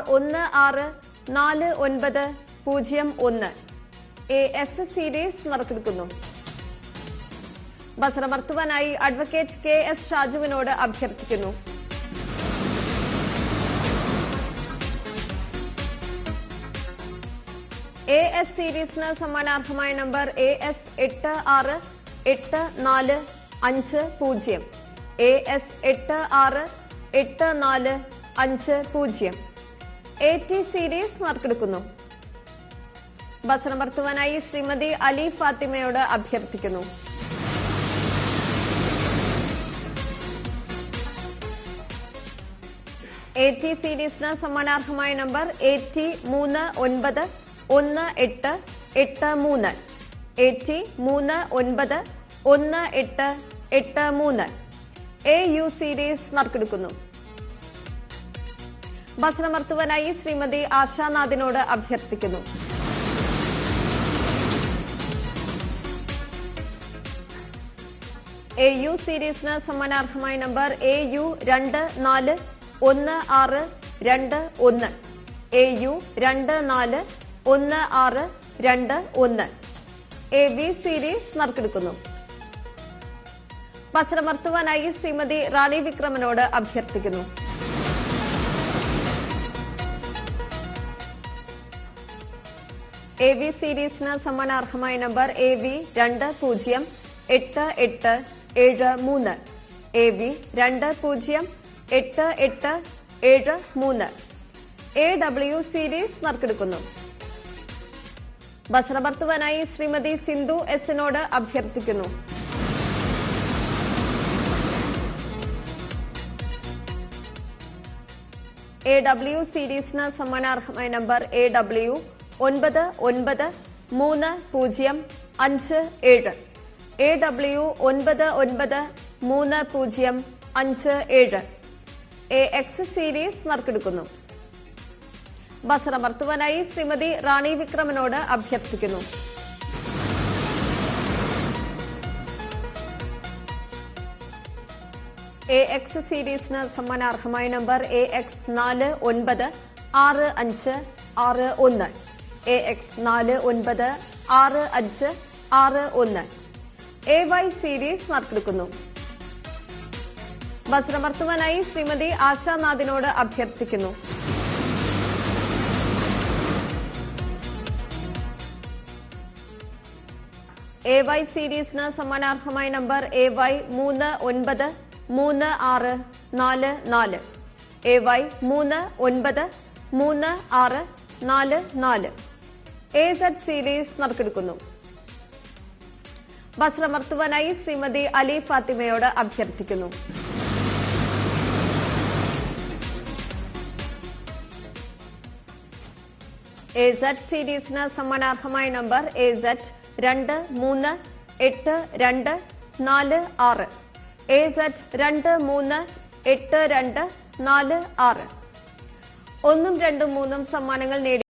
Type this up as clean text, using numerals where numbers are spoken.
164901. AS series നറുക്കെടുക്കുന്നു. ബസറമർത്തുവാനായി advocate KS ഷാജുവിനോട് അഭ്യർത്ഥിക്കുന്നു. AS സീരീസിന് സമ്മാനാർഹമായ number AS 868450. AS 868450. AT series നറുക്കെടുക്കുന്നു. ബസറമർത്തുവാനായി ശ്രീമതി അലി ഫാത്തിമയോട് അഭ്യർത്ഥിക്കുന്നു. AT സീരീസിന് സമ്മാനാർഹമായ number AT 391883. AT 391883. AU series നറുക്കെടുക്കുന്നു. ബസറമർത്തുവാനായി ശ്രീമതി ആശാനാഥിനോട് അഭ്യർത്ഥിക്കുന്നു. AU സീരീസിന് സമ്മാനാർഹമായ number AU 241621. AU 241621. AV series നറുക്കെടുക്കുന്നു. ബസറമർത്തുവാനായി ശ്രീമതി റാണി വിക്രമനോട് അഭ്യർത്ഥിക്കുന്നു. AV സീരീസിന് സമ്മാനാർഹമായ number AV 208873. AV 208873. AW series നറുക്കെടുക്കുന്നു. ബസറമർത്തുവാനായി ശ്രീമതി സിന്ധു എസിനോട് അഭ്യർത്ഥിക്കുന്നു. AW സീരീസിന് സമ്മാനാർഹമായ number AW 993057. AW 993057. AX series നറുക്കെടുക്കുന്നു. ബസറമർത്തുവാനായി ശ്രീമതി റാണി വിക്രമനോട് അഭ്യർത്ഥിക്കുന്നു. AX സീരീസിന് സമ്മാനാർഹമായ number AX 496561. AX 496561. AY series നറുക്കെടുക്കുന്നു. ബസറമർത്തുവാനായി ശ്രീമതി ആശാനാഥിനോട് അഭ്യർത്ഥിക്കുന്നു. AY സീരീസിന് സമ്മാനാർഹമായ number AY 393644. AY 393644. AZ series നറുക്കെടുക്കുന്നു. ബസറമർത്തുവാനായി ശ്രീമതി അലി ഫാത്തിമയോട് അഭ്യർത്ഥിക്കുന്നു. AZ സീരീസിന് സമ്മാനാർഹമായ നമ്പർ AZ 238246. AZ 238246. 1, 2, 3 സമ്മാനങ്ങൾ നേടി.